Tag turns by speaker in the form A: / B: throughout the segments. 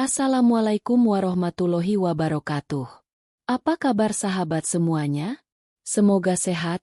A: Assalamualaikum warahmatullahi wabarakatuh. Apa kabar sahabat semuanya? Semoga sehat,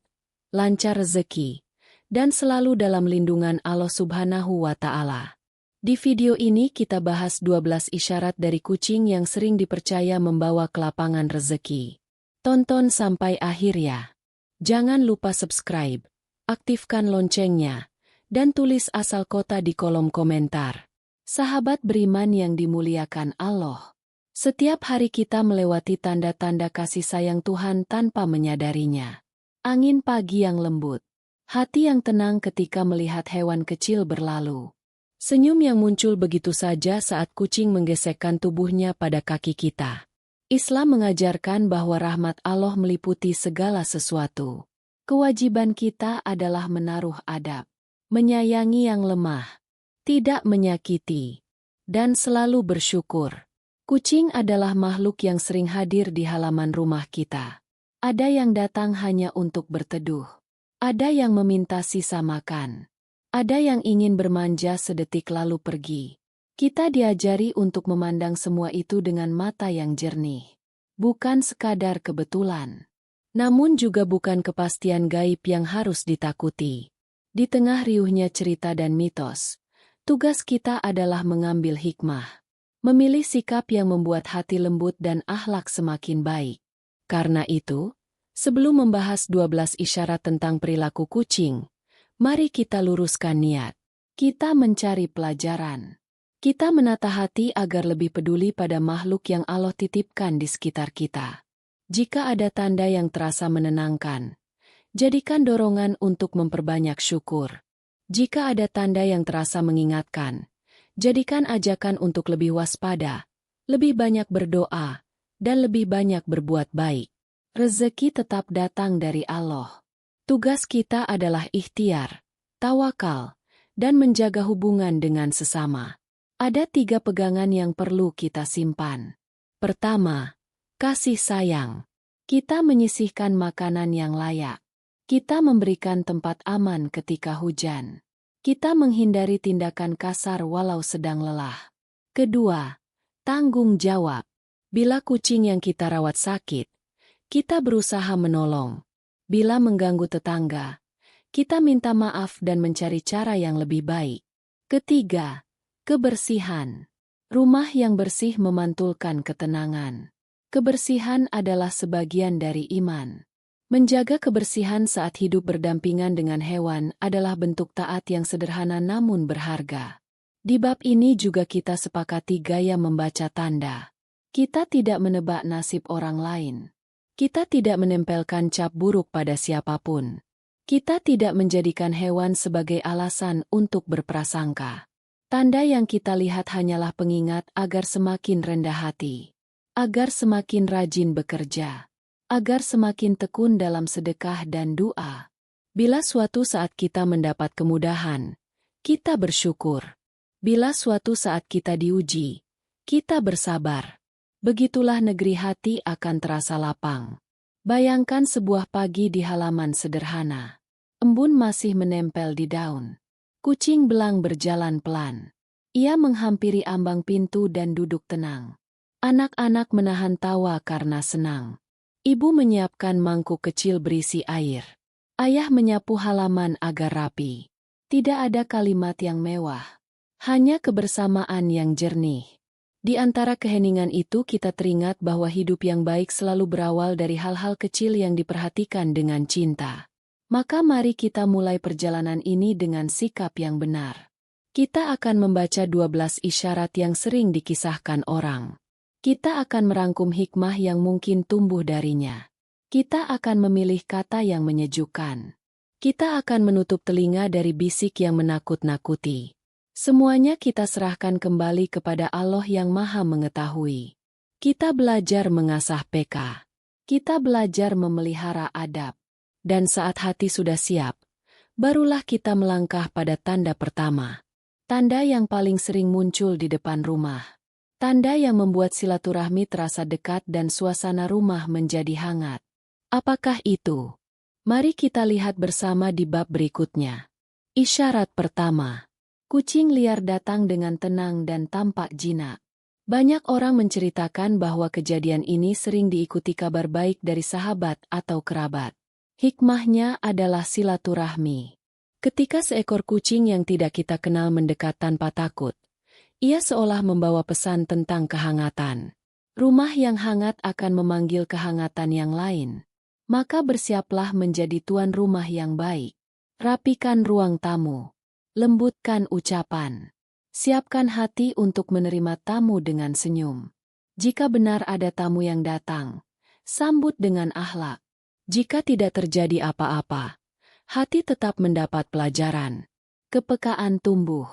A: lancar rezeki, dan selalu dalam lindungan Allah Subhanahu wa Ta'ala. Di video ini kita bahas 12 isyarat dari kucing yang sering dipercaya membawa kelapangan rezeki. Tonton sampai akhir ya. Jangan lupa subscribe, aktifkan loncengnya, dan tulis asal kota di kolom komentar. Sahabat beriman yang dimuliakan Allah. Setiap hari kita melewati tanda-tanda kasih sayang Tuhan tanpa menyadarinya. Angin pagi yang lembut. Hati yang tenang ketika melihat hewan kecil berlalu. Senyum yang muncul begitu saja saat kucing menggesekkan tubuhnya pada kaki kita. Islam mengajarkan bahwa rahmat Allah meliputi segala sesuatu. Kewajiban kita adalah menaruh adab, menyayangi yang lemah, tidak menyakiti, dan selalu bersyukur. Kucing adalah makhluk yang sering hadir di halaman rumah kita. Ada yang datang hanya untuk berteduh. Ada yang meminta sisa makan. Ada yang ingin bermanja sedetik lalu pergi. Kita diajari untuk memandang semua itu dengan mata yang jernih. Bukan sekadar kebetulan. Namun juga bukan kepastian gaib yang harus ditakuti. Di tengah riuhnya cerita dan mitos, tugas kita adalah mengambil hikmah. Memilih sikap yang membuat hati lembut dan akhlak semakin baik. Karena itu, sebelum membahas 12 isyarat tentang perilaku kucing, mari kita luruskan niat. Kita mencari pelajaran. Kita menata hati agar lebih peduli pada makhluk yang Allah titipkan di sekitar kita. Jika ada tanda yang terasa menenangkan, jadikan dorongan untuk memperbanyak syukur. Jika ada tanda yang terasa mengingatkan, jadikan ajakan untuk lebih waspada, lebih banyak berdoa, dan lebih banyak berbuat baik. Rezeki tetap datang dari Allah. Tugas kita adalah ikhtiar, tawakal, dan menjaga hubungan dengan sesama. Ada 3 pegangan yang perlu kita simpan. Pertama, kasih sayang. Kita menyisihkan makanan yang layak. Kita memberikan tempat aman ketika hujan. Kita menghindari tindakan kasar walau sedang lelah. Kedua, tanggung jawab. Bila kucing yang kita rawat sakit, kita berusaha menolong. Bila mengganggu tetangga, kita minta maaf dan mencari cara yang lebih baik. Ketiga, kebersihan. Rumah yang bersih memantulkan ketenangan. Kebersihan adalah sebagian dari iman. Menjaga kebersihan saat hidup berdampingan dengan hewan adalah bentuk taat yang sederhana namun berharga. Di bab ini juga kita sepakati gaya membaca tanda. Kita tidak menebak nasib orang lain. Kita tidak menempelkan cap buruk pada siapapun. Kita tidak menjadikan hewan sebagai alasan untuk berprasangka. Tanda yang kita lihat hanyalah pengingat agar semakin rendah hati. Agar semakin rajin bekerja. Agar semakin tekun dalam sedekah dan doa. Bila suatu saat kita mendapat kemudahan, kita bersyukur. Bila suatu saat kita diuji, kita bersabar. Begitulah negeri hati akan terasa lapang. Bayangkan sebuah pagi di halaman sederhana. Embun masih menempel di daun. Kucing belang berjalan pelan. Ia menghampiri ambang pintu dan duduk tenang. Anak-anak menahan tawa karena senang. Ibu menyiapkan mangkuk kecil berisi air. Ayah menyapu halaman agar rapi. Tidak ada kalimat yang mewah. Hanya kebersamaan yang jernih. Di antara keheningan itu kita teringat bahwa hidup yang baik selalu berawal dari hal-hal kecil yang diperhatikan dengan cinta. Maka mari kita mulai perjalanan ini dengan sikap yang benar. Kita akan membaca 12 isyarat yang sering dikisahkan orang. Kita akan merangkum hikmah yang mungkin tumbuh darinya. Kita akan memilih kata yang menyejukkan. Kita akan menutup telinga dari bisik yang menakut-nakuti. Semuanya kita serahkan kembali kepada Allah yang Maha Mengetahui. Kita belajar mengasah PK. Kita belajar memelihara adab. Dan saat hati sudah siap, barulah kita melangkah pada tanda pertama. Tanda yang paling sering muncul di depan rumah. Tanda yang membuat silaturahmi terasa dekat dan suasana rumah menjadi hangat. Apakah itu? Mari kita lihat bersama di bab berikutnya. Isyarat pertama. Kucing liar datang dengan tenang dan tampak jinak. Banyak orang menceritakan bahwa kejadian ini sering diikuti kabar baik dari sahabat atau kerabat. Hikmahnya adalah silaturahmi. Ketika seekor kucing yang tidak kita kenal mendekat tanpa takut, ia seolah membawa pesan tentang kehangatan. Rumah yang hangat akan memanggil kehangatan yang lain. Maka bersiaplah menjadi tuan rumah yang baik. Rapikan ruang tamu. Lembutkan ucapan. Siapkan hati untuk menerima tamu dengan senyum. Jika benar ada tamu yang datang, sambut dengan akhlak. Jika tidak terjadi apa-apa, hati tetap mendapat pelajaran. Kepekaan tumbuh.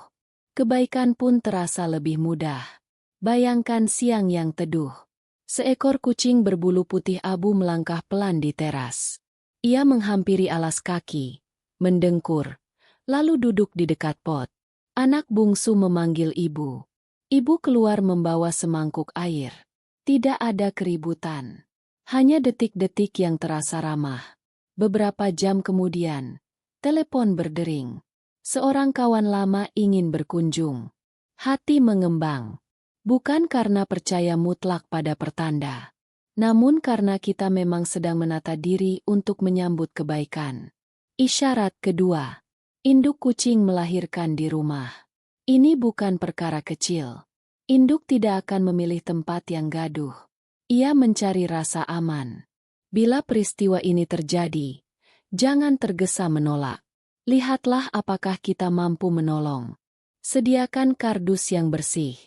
A: Kebaikan pun terasa lebih mudah. Bayangkan siang yang teduh. Seekor kucing berbulu putih abu melangkah pelan di teras. Ia menghampiri alas kaki, mendengkur, lalu duduk di dekat pot. Anak bungsu memanggil ibu. Ibu keluar membawa semangkuk air. Tidak ada keributan. Hanya detik-detik yang terasa ramah. Beberapa jam kemudian, telepon berdering. Seorang kawan lama ingin berkunjung. Hati mengembang. Bukan karena percaya mutlak pada pertanda. Namun karena kita memang sedang menata diri untuk menyambut kebaikan. Isyarat kedua. Induk kucing melahirkan di rumah. Ini bukan perkara kecil. Induk tidak akan memilih tempat yang gaduh. Ia mencari rasa aman. Bila peristiwa ini terjadi, jangan tergesa menolak. Lihatlah apakah kita mampu menolong. Sediakan kardus yang bersih.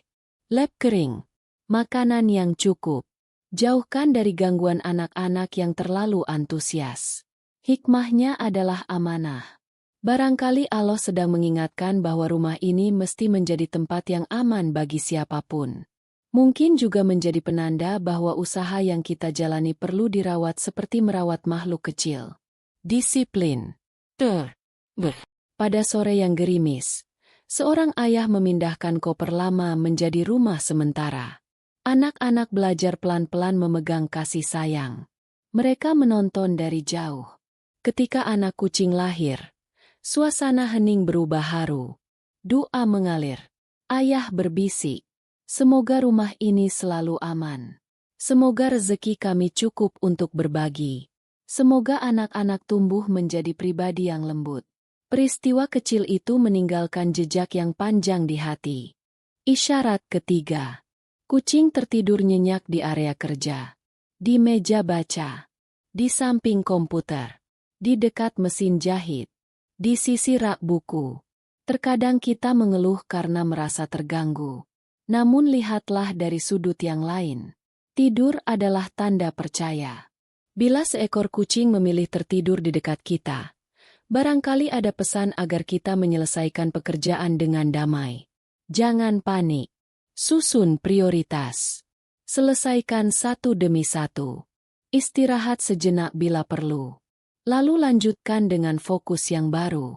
A: Lap kering. Makanan yang cukup. Jauhkan dari gangguan anak-anak yang terlalu antusias. Hikmahnya adalah amanah. Barangkali Allah sedang mengingatkan bahwa rumah ini mesti menjadi tempat yang aman bagi siapapun. Mungkin juga menjadi penanda bahwa usaha yang kita jalani perlu dirawat seperti merawat makhluk kecil. Disiplin. Pada sore yang gerimis, seorang ayah memindahkan koper lama menjadi rumah sementara. Anak-anak belajar pelan-pelan memegang kasih sayang. Mereka menonton dari jauh. Ketika anak kucing lahir, suasana hening berubah haru. Doa mengalir. Ayah berbisik. Semoga rumah ini selalu aman. Semoga rezeki kami cukup untuk berbagi. Semoga anak-anak tumbuh menjadi pribadi yang lembut. Peristiwa kecil itu meninggalkan jejak yang panjang di hati. Isyarat ketiga. Kucing tertidur nyenyak di area kerja. Di meja baca. Di samping komputer. Di dekat mesin jahit. Di sisi rak buku. Terkadang kita mengeluh karena merasa terganggu. Namun lihatlah dari sudut yang lain. Tidur adalah tanda percaya. Bila seekor kucing memilih tertidur di dekat kita, barangkali ada pesan agar kita menyelesaikan pekerjaan dengan damai. Jangan panik. Susun prioritas. Selesaikan satu demi satu. Istirahat sejenak bila perlu. Lalu lanjutkan dengan fokus yang baru.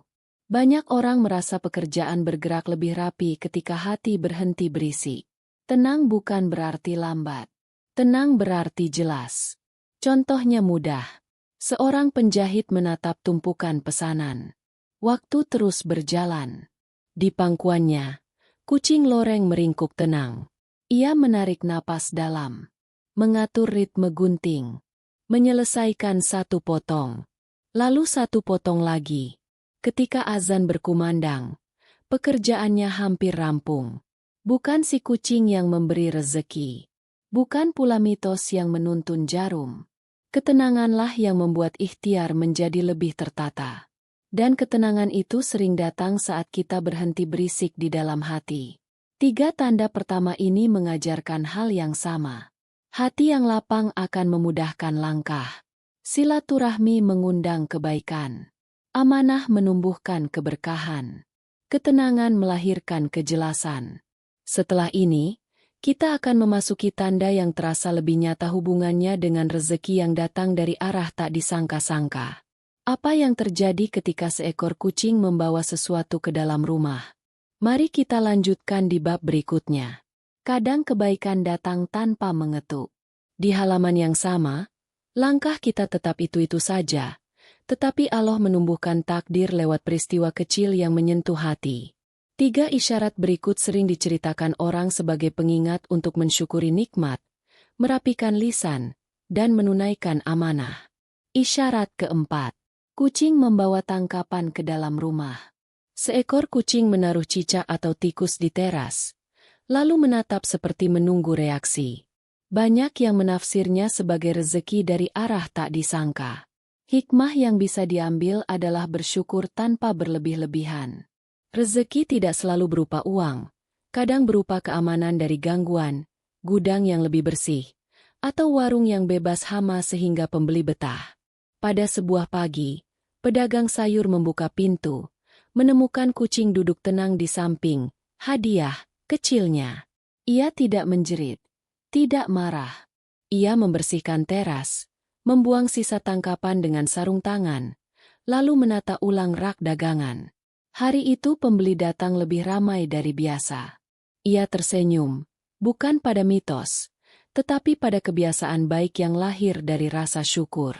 A: Banyak orang merasa pekerjaan bergerak lebih rapi ketika hati berhenti berisik. Tenang bukan berarti lambat. Tenang berarti jelas. Contohnya mudah. Seorang penjahit menatap tumpukan pesanan. Waktu terus berjalan. Di pangkuannya, kucing loreng meringkuk tenang. Ia menarik napas dalam. Mengatur ritme gunting. Menyelesaikan satu potong. Lalu satu potong lagi. Ketika azan berkumandang, pekerjaannya hampir rampung. Bukan si kucing yang memberi rezeki. Bukan pula mitos yang menuntun jarum. Ketenanganlah yang membuat ikhtiar menjadi lebih tertata. Dan ketenangan itu sering datang saat kita berhenti berisik di dalam hati. 3 tanda pertama ini mengajarkan hal yang sama. Hati yang lapang akan memudahkan langkah. Silaturahmi mengundang kebaikan. Amanah menumbuhkan keberkahan. Ketenangan melahirkan kejelasan. Setelah ini, kita akan memasuki tanda yang terasa lebih nyata hubungannya dengan rezeki yang datang dari arah tak disangka-sangka. Apa yang terjadi ketika seekor kucing membawa sesuatu ke dalam rumah? Mari kita lanjutkan di bab berikutnya. Kadang kebaikan datang tanpa mengetuk. Di halaman yang sama, langkah kita tetap itu-itu saja, tetapi Allah menumbuhkan takdir lewat peristiwa kecil yang menyentuh hati. 3 isyarat berikut sering diceritakan orang sebagai pengingat untuk mensyukuri nikmat, merapikan lisan, dan menunaikan amanah. Isyarat keempat. Kucing membawa tangkapan ke dalam rumah. Seekor kucing menaruh cicak atau tikus di teras, lalu menatap seperti menunggu reaksi. Banyak yang menafsirnya sebagai rezeki dari arah tak disangka. Hikmah yang bisa diambil adalah bersyukur tanpa berlebih-lebihan. Rezeki tidak selalu berupa uang, kadang berupa keamanan dari gangguan, gudang yang lebih bersih, atau warung yang bebas hama sehingga pembeli betah. Pada sebuah pagi, pedagang sayur membuka pintu, menemukan kucing duduk tenang di samping hadiah kecilnya. Ia tidak menjerit, tidak marah. Ia membersihkan teras, membuang sisa tangkapan dengan sarung tangan, lalu menata ulang rak dagangan. Hari itu pembeli datang lebih ramai dari biasa. Ia tersenyum, bukan pada mitos, tetapi pada kebiasaan baik yang lahir dari rasa syukur.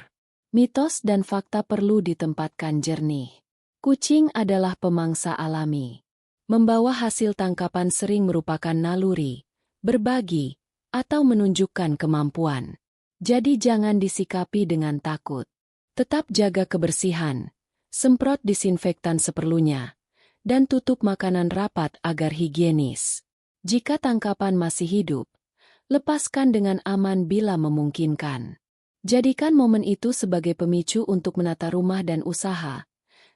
A: Mitos dan fakta perlu ditempatkan jernih. Kucing adalah pemangsa alami. Membawa hasil tangkapan sering merupakan naluri, berbagi, atau menunjukkan kemampuan. Jadi jangan disikapi dengan takut. Tetap jaga kebersihan, semprot disinfektan seperlunya, dan tutup makanan rapat agar higienis. Jika tangkapan masih hidup, lepaskan dengan aman bila memungkinkan. Jadikan momen itu sebagai pemicu untuk menata rumah dan usaha,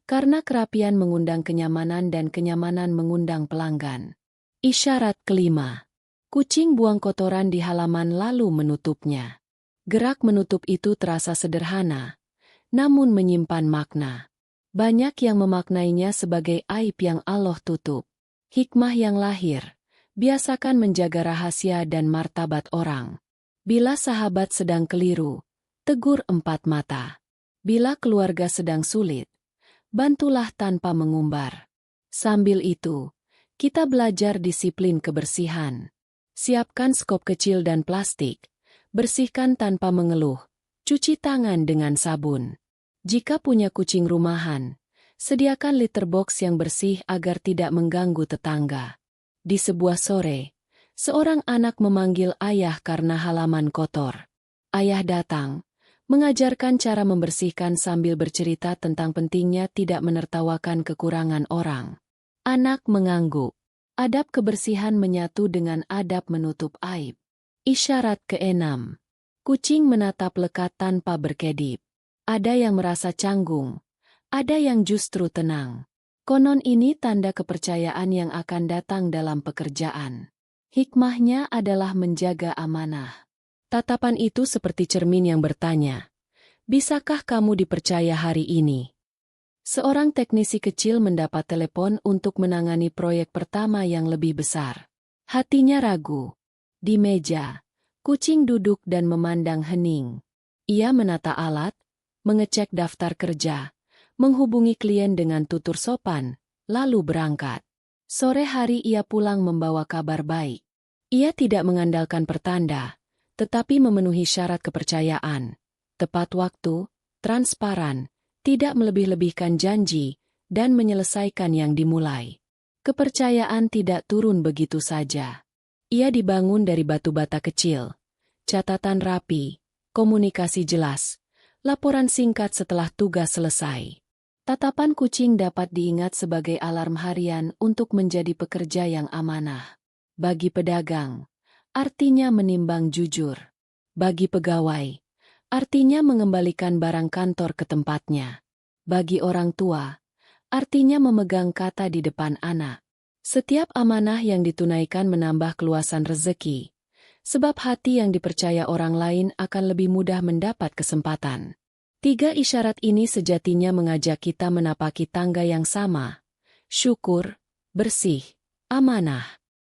A: karena kerapian mengundang kenyamanan dan kenyamanan mengundang pelanggan. Isyarat kelima. Kucing buang kotoran di halaman lalu menutupnya. Gerak menutup itu terasa sederhana, namun menyimpan makna. Banyak yang memaknainya sebagai aib yang Allah tutup. Hikmah yang lahir, biasakan menjaga rahasia dan martabat orang. Bila sahabat sedang keliru, tegur empat mata. Bila keluarga sedang sulit, bantulah tanpa mengumbar. Sambil itu, kita belajar disiplin kebersihan. Siapkan skop kecil dan plastik, bersihkan tanpa mengeluh, cuci tangan dengan sabun. Jika punya kucing rumahan, sediakan litter box yang bersih agar tidak mengganggu tetangga. Di sebuah sore, seorang anak memanggil ayah karena halaman kotor. Ayah datang, mengajarkan cara membersihkan sambil bercerita tentang pentingnya tidak menertawakan kekurangan orang. Anak mengangguk. Adab kebersihan menyatu dengan adab menutup aib. Isyarat keenam. Kucing menatap lekat tanpa berkedip. Ada yang merasa canggung, ada yang justru tenang. Konon ini tanda kepercayaan yang akan datang dalam pekerjaan. Hikmahnya adalah menjaga amanah. Tatapan itu seperti cermin yang bertanya, bisakah kamu dipercaya hari ini? Seorang teknisi kecil mendapat telepon untuk menangani proyek pertama yang lebih besar. Hatinya ragu. Di meja, kucing duduk dan memandang hening. Ia menata alat, mengecek daftar kerja, menghubungi klien dengan tutur sopan, lalu berangkat. Sore hari ia pulang membawa kabar baik. Ia tidak mengandalkan pertanda, tetapi memenuhi syarat kepercayaan. Tepat waktu, transparan, tidak melebih-lebihkan janji, dan menyelesaikan yang dimulai. Kepercayaan tidak turun begitu saja. Ia dibangun dari batu bata kecil, catatan rapi, komunikasi jelas, laporan singkat setelah tugas selesai. Tatapan kucing dapat diingat sebagai alarm harian untuk menjadi pekerja yang amanah. Bagi pedagang, artinya menimbang jujur. Bagi pegawai, artinya mengembalikan barang kantor ke tempatnya. Bagi orang tua, artinya memegang kata di depan anak. Setiap amanah yang ditunaikan menambah keluasan rezeki, sebab hati yang dipercaya orang lain akan lebih mudah mendapat kesempatan. 3 isyarat ini sejatinya mengajak kita menapaki tangga yang sama. Syukur, bersih, amanah.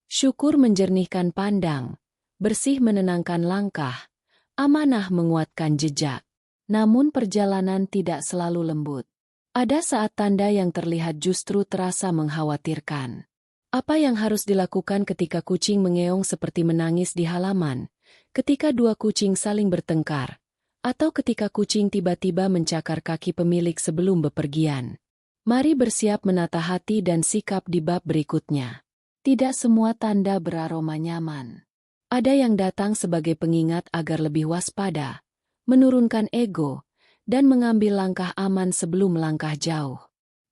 A: Syukur menjernihkan pandang, bersih menenangkan langkah, amanah menguatkan jejak. Namun perjalanan tidak selalu lembut. Ada saat tanda yang terlihat justru terasa mengkhawatirkan. Apa yang harus dilakukan ketika kucing mengeong seperti menangis di halaman, ketika 2 kucing saling bertengkar, atau ketika kucing tiba-tiba mencakar kaki pemilik sebelum bepergian? Mari bersiap menata hati dan sikap di bab berikutnya. Tidak semua tanda beraroma nyaman. Ada yang datang sebagai pengingat agar lebih waspada, menurunkan ego, dan mengambil langkah aman sebelum langkah jauh.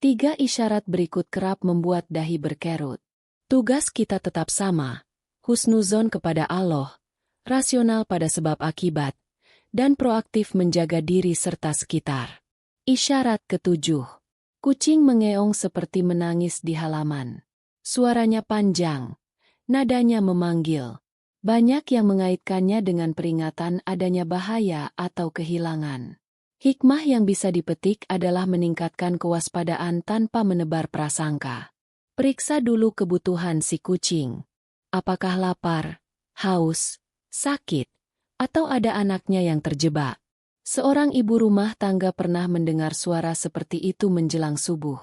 A: 3 isyarat berikut kerap membuat dahi berkerut. Tugas kita tetap sama, husnuzon kepada Allah, rasional pada sebab akibat, dan proaktif menjaga diri serta sekitar. Isyarat ketujuh. Kucing mengeong seperti menangis di halaman. Suaranya panjang, nadanya memanggil. Banyak yang mengaitkannya dengan peringatan adanya bahaya atau kehilangan. Hikmah yang bisa dipetik adalah meningkatkan kewaspadaan tanpa menebar prasangka. Periksa dulu kebutuhan si kucing. Apakah lapar, haus, sakit, atau ada anaknya yang terjebak? Seorang ibu rumah tangga pernah mendengar suara seperti itu menjelang subuh.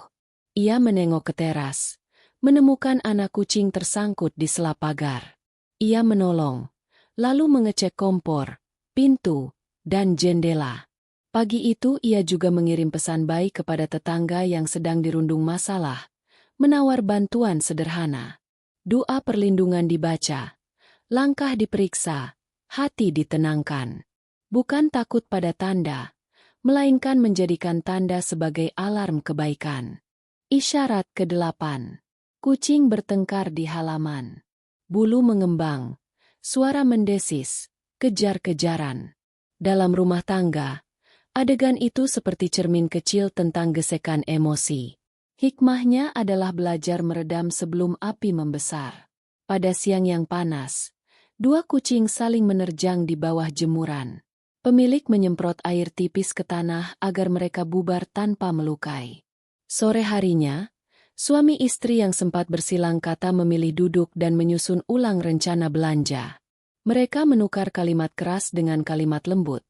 A: Ia menengok ke teras, menemukan anak kucing tersangkut di sela pagar. Ia menolong, lalu mengecek kompor, pintu, dan jendela. Pagi itu ia juga mengirim pesan baik kepada tetangga yang sedang dirundung masalah, menawar bantuan sederhana. Doa perlindungan dibaca, langkah diperiksa, hati ditenangkan. Bukan takut pada tanda, melainkan menjadikan tanda sebagai alarm kebaikan. Isyarat ke-8. Kucing bertengkar di halaman. Bulu mengembang, suara mendesis, kejar-kejaran. Dalam rumah tangga, adegan itu seperti cermin kecil tentang gesekan emosi. Hikmahnya adalah belajar meredam sebelum api membesar. Pada siang yang panas, 2 kucing saling menerjang di bawah jemuran. Pemilik menyemprot air tipis ke tanah agar mereka bubar tanpa melukai. Sore harinya, suami istri yang sempat bersilang kata memilih duduk dan menyusun ulang rencana belanja. Mereka menukar kalimat keras dengan kalimat lembut,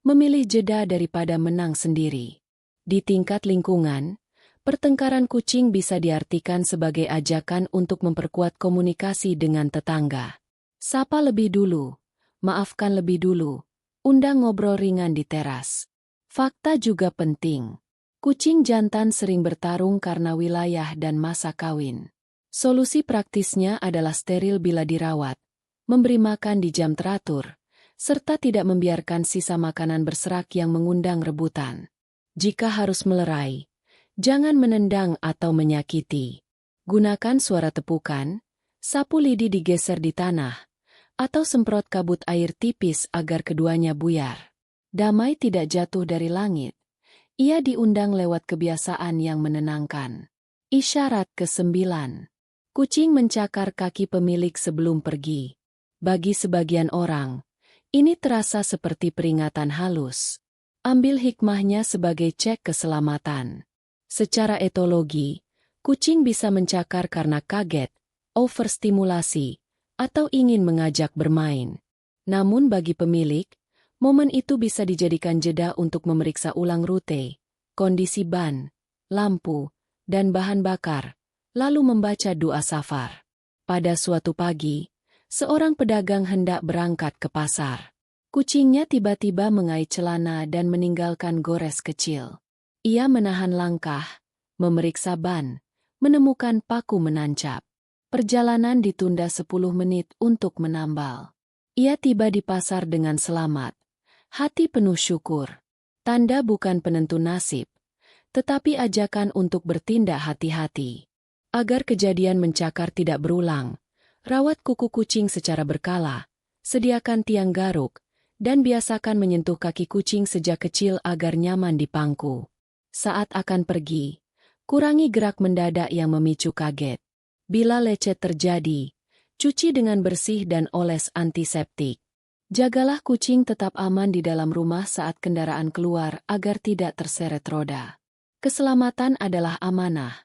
A: memilih jeda daripada menang sendiri. Di tingkat lingkungan, pertengkaran kucing bisa diartikan sebagai ajakan untuk memperkuat komunikasi dengan tetangga. Sapa lebih dulu, maafkan lebih dulu. Undang ngobrol ringan di teras. Fakta juga penting. Kucing jantan sering bertarung karena wilayah dan masa kawin. Solusi praktisnya adalah steril bila dirawat, memberi makan di jam teratur, serta tidak membiarkan sisa makanan berserak yang mengundang rebutan. Jika harus melerai, jangan menendang atau menyakiti. Gunakan suara tepukan, sapu lidi digeser di tanah, atau semprot kabut air tipis agar keduanya buyar. Damai tidak jatuh dari langit. Ia diundang lewat kebiasaan yang menenangkan. Isyarat ke-9. Kucing mencakar kaki pemilik sebelum pergi. Bagi sebagian orang, ini terasa seperti peringatan halus. Ambil hikmahnya sebagai cek keselamatan. Secara etologi, kucing bisa mencakar karena kaget, overstimulasi, atau ingin mengajak bermain. Namun bagi pemilik, momen itu bisa dijadikan jeda untuk memeriksa ulang rute, kondisi ban, lampu, dan bahan bakar, lalu membaca doa safar. Pada suatu pagi, seorang pedagang hendak berangkat ke pasar. Kucingnya tiba-tiba mengait celana dan meninggalkan gores kecil. Ia menahan langkah, memeriksa ban, menemukan paku menancap. Perjalanan ditunda 10 menit untuk menambal. Ia tiba di pasar dengan selamat. Hati penuh syukur. Tanda bukan penentu nasib, tetapi ajakan untuk bertindak hati-hati. Agar kejadian mencakar tidak berulang, rawat kuku kucing secara berkala, sediakan tiang garuk, dan biasakan menyentuh kaki kucing sejak kecil agar nyaman di pangku. Saat akan pergi, kurangi gerak mendadak yang memicu kaget. Bila lecet terjadi, cuci dengan bersih dan oles antiseptik. Jagalah kucing tetap aman di dalam rumah saat kendaraan keluar agar tidak terseret roda. Keselamatan adalah amanah,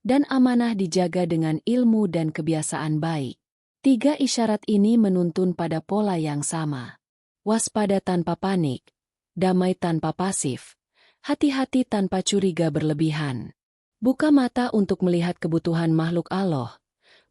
A: dan amanah dijaga dengan ilmu dan kebiasaan baik. 3 isyarat ini menuntun pada pola yang sama. Waspada tanpa panik, damai tanpa pasif, hati-hati tanpa curiga berlebihan. Buka mata untuk melihat kebutuhan makhluk Allah,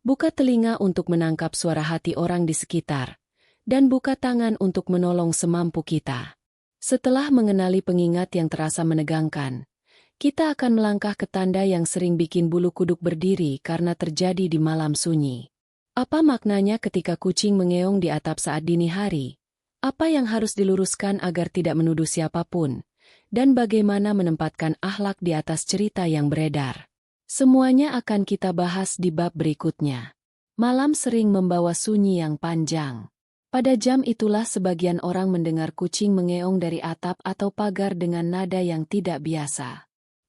A: buka telinga untuk menangkap suara hati orang di sekitar, dan buka tangan untuk menolong semampu kita. Setelah mengenali pengingat yang terasa menegangkan, Kita akan melangkah ke tanda yang sering bikin bulu kuduk berdiri karena terjadi di malam sunyi. Apa maknanya ketika kucing mengeong di atap saat dini hari? Apa yang harus diluruskan agar tidak menuduh siapapun? Dan bagaimana menempatkan akhlak di atas cerita yang beredar? Semuanya akan kita bahas di bab berikutnya. Malam sering membawa sunyi yang panjang. Pada jam itulah sebagian orang mendengar kucing mengeong dari atap atau pagar dengan nada yang tidak biasa.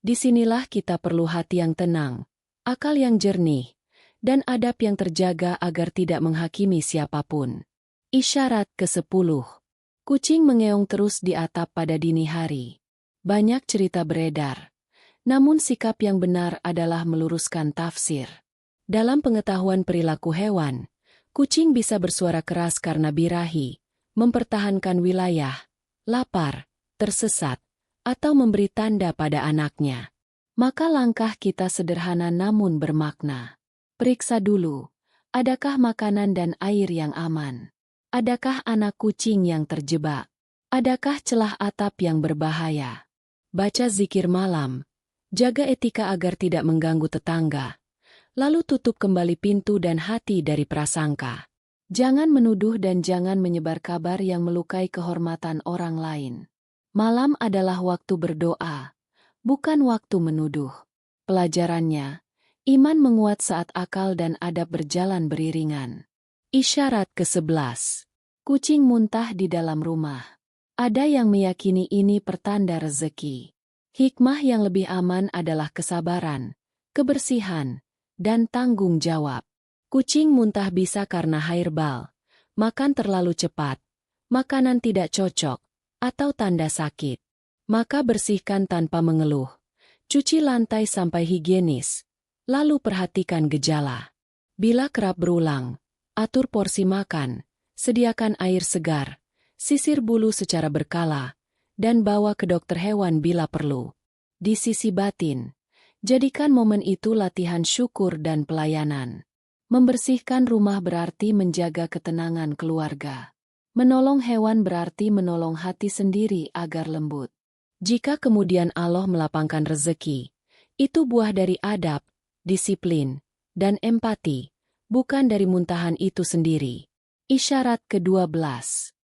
A: Disinilah kita perlu hati yang tenang, akal yang jernih, dan adab yang terjaga agar tidak menghakimi siapapun. Isyarat ke-10. Kucing mengeong terus di atap pada dini hari. Banyak cerita beredar. Namun sikap yang benar adalah meluruskan tafsir. Dalam pengetahuan perilaku hewan, kucing bisa bersuara keras karena birahi, mempertahankan wilayah, lapar, tersesat, atau memberi tanda pada anaknya. Maka langkah kita sederhana namun bermakna. Periksa dulu, adakah makanan dan air yang aman? Adakah anak kucing yang terjebak? Adakah celah atap yang berbahaya? Baca zikir malam. Jaga etika agar tidak mengganggu tetangga. Lalu tutup kembali pintu dan hati dari prasangka. Jangan menuduh dan jangan menyebar kabar yang melukai kehormatan orang lain. Malam adalah waktu berdoa, bukan waktu menuduh. Pelajarannya, iman menguat saat akal dan adab berjalan beriringan. Isyarat ke-11. Kucing muntah di dalam rumah. Ada yang meyakini ini pertanda rezeki. Hikmah yang lebih aman adalah kesabaran, kebersihan, dan tanggung jawab. Kucing muntah bisa karena hairbal, makan terlalu cepat, makanan tidak cocok, atau tanda sakit. Maka bersihkan tanpa mengeluh. Cuci lantai sampai higienis, lalu perhatikan gejala. Bila kerap berulang, atur porsi makan, sediakan air segar, sisir bulu secara berkala, dan bawa ke dokter hewan bila perlu. Di sisi batin, jadikan momen itu latihan syukur dan pelayanan. Membersihkan rumah berarti menjaga ketenangan keluarga. Menolong hewan berarti menolong hati sendiri agar lembut. Jika kemudian Allah melapangkan rezeki, itu buah dari adab, disiplin, dan empati, bukan dari muntahan itu sendiri. Isyarat ke-12.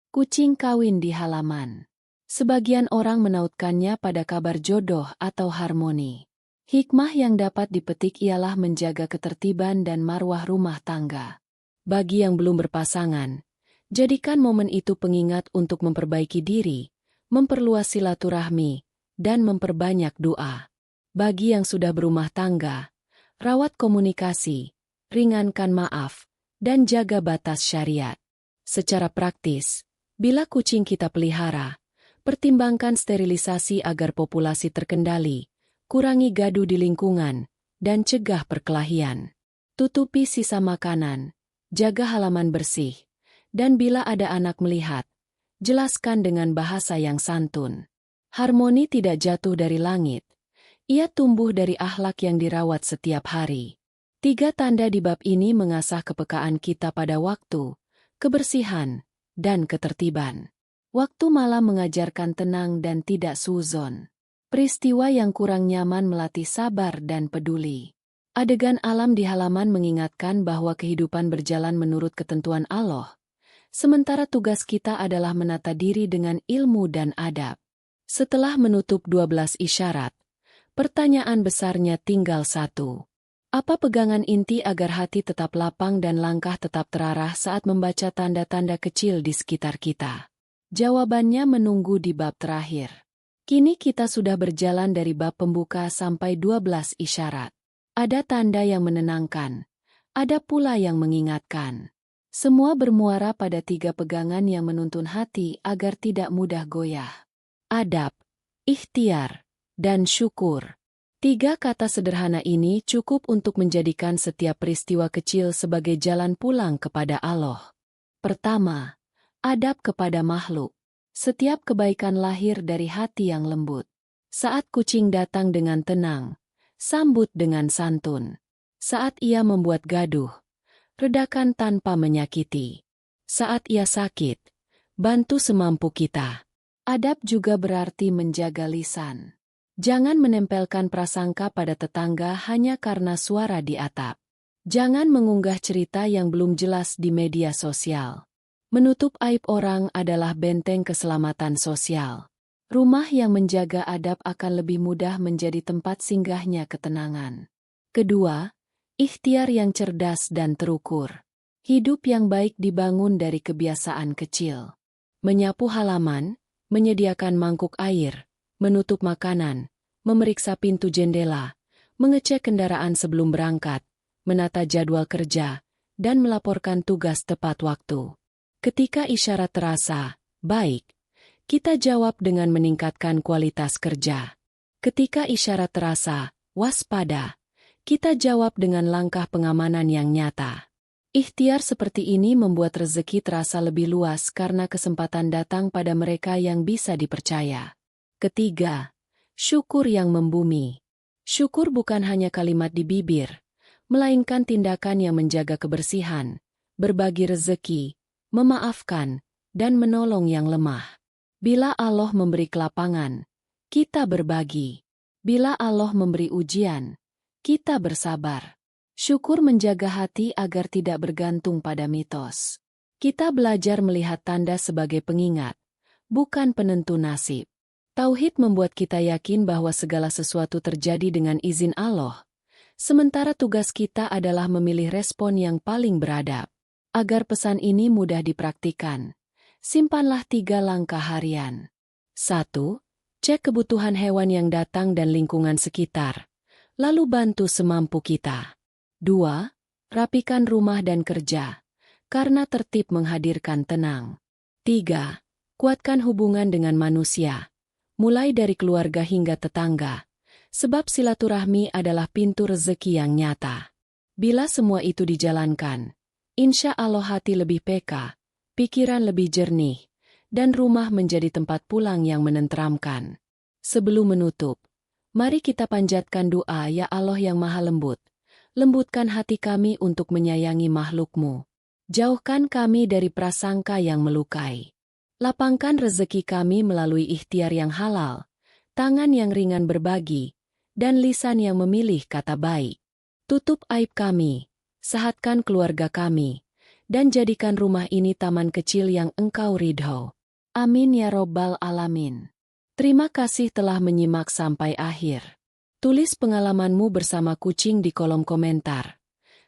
A: Kucing kawin di halaman. Sebagian orang menautkannya pada kabar jodoh atau harmoni. Hikmah yang dapat dipetik ialah menjaga ketertiban dan marwah rumah tangga. Bagi yang belum berpasangan, jadikan momen itu pengingat untuk memperbaiki diri, memperluas silaturahmi, dan memperbanyak doa. Bagi yang sudah berumah tangga, rawat komunikasi, ringankan maaf, dan jaga batas syariat. Secara praktis, bila kucing kita pelihara, pertimbangkan sterilisasi agar populasi terkendali, kurangi gaduh di lingkungan, dan cegah perkelahian. Tutupi sisa makanan, jaga halaman bersih, dan bila ada anak melihat, jelaskan dengan bahasa yang santun. Harmoni tidak jatuh dari langit, ia tumbuh dari akhlak yang dirawat setiap hari. 3 tanda di bab ini mengasah kepekaan kita pada waktu, kebersihan, dan ketertiban. Waktu malam mengajarkan tenang dan tidak suzon. Peristiwa yang kurang nyaman melatih sabar dan peduli. Adegan alam di halaman mengingatkan bahwa kehidupan berjalan menurut ketentuan Allah, sementara tugas kita adalah menata diri dengan ilmu dan adab. Setelah menutup 12 isyarat, pertanyaan besarnya tinggal satu. Apa pegangan inti agar hati tetap lapang dan langkah tetap terarah saat membaca tanda-tanda kecil di sekitar kita? Jawabannya menunggu di bab terakhir. Kini kita sudah berjalan dari bab pembuka sampai 12 isyarat. Ada tanda yang menenangkan, ada pula yang mengingatkan. Semua bermuara pada 3 pegangan yang menuntun hati agar tidak mudah goyah. Adab, ikhtiar, dan syukur. 3 kata sederhana ini cukup untuk menjadikan setiap peristiwa kecil sebagai jalan pulang kepada Allah. Pertama, adab kepada makhluk. Setiap kebaikan lahir dari hati yang lembut. Saat kucing datang dengan tenang, sambut dengan santun. Saat ia membuat gaduh, redakan tanpa menyakiti. Saat ia sakit, bantu semampu kita. Adab juga berarti menjaga lisan. Jangan menempelkan prasangka pada tetangga hanya karena suara di atap. Jangan mengunggah cerita yang belum jelas di media sosial. Menutup aib orang adalah benteng keselamatan sosial. Rumah yang menjaga adab akan lebih mudah menjadi tempat singgahnya ketenangan. Kedua, ikhtiar yang cerdas dan terukur. Hidup yang baik dibangun dari kebiasaan kecil. Menyapu halaman, menyediakan mangkuk air, menutup makanan, memeriksa pintu jendela, mengecek kendaraan sebelum berangkat, menata jadwal kerja, dan melaporkan tugas tepat waktu. Ketika isyarat terasa baik, kita jawab dengan meningkatkan kualitas kerja. Ketika isyarat terasa waspada, kita jawab dengan langkah pengamanan yang nyata. Ikhtiar seperti ini membuat rezeki terasa lebih luas karena kesempatan datang pada mereka yang bisa dipercaya. Ketiga, syukur yang membumi. Syukur bukan hanya kalimat di bibir, melainkan tindakan yang menjaga kebersihan, berbagi rezeki, memaafkan, dan menolong yang lemah. Bila Allah memberi kelapangan, kita berbagi. Bila Allah memberi ujian, kita bersabar. Syukur menjaga hati agar tidak bergantung pada mitos. Kita belajar melihat tanda sebagai pengingat, bukan penentu nasib. Tauhid membuat kita yakin bahwa segala sesuatu terjadi dengan izin Allah, sementara tugas kita adalah memilih respon yang paling beradab. Agar pesan ini mudah dipraktikkan, simpanlah 3 langkah harian. 1. Cek kebutuhan hewan yang datang dan lingkungan sekitar, lalu bantu semampu kita. 2. Rapikan rumah dan kerja, karena tertib menghadirkan tenang. 3. Kuatkan hubungan dengan manusia, mulai dari keluarga hingga tetangga, sebab silaturahmi adalah pintu rezeki yang nyata. Bila semua itu dijalankan, insya Allah hati lebih peka, pikiran lebih jernih, dan rumah menjadi tempat pulang yang menenteramkan. Sebelum menutup, mari kita panjatkan doa, ya Allah yang Maha Lembut. Lembutkan hati kami untuk menyayangi makhluk-Mu. Jauhkan kami dari prasangka yang melukai. Lapangkan rezeki kami melalui ikhtiar yang halal, tangan yang ringan berbagi, dan lisan yang memilih kata baik. Tutup aib kami, sehatkan keluarga kami, dan jadikan rumah ini taman kecil yang Engkau ridho. Amin ya Robbal Alamin. Terima kasih telah menyimak sampai akhir. Tulis pengalamanmu bersama kucing di kolom komentar.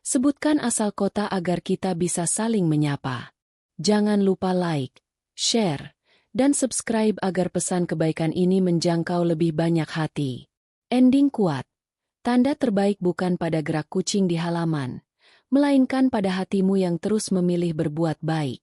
A: Sebutkan asal kota agar kita bisa saling menyapa. Jangan lupa like, share, dan subscribe agar pesan kebaikan ini menjangkau lebih banyak hati. Ending kuat. Tanda terbaik bukan pada gerak kucing di halaman, melainkan pada hatimu yang terus memilih berbuat baik.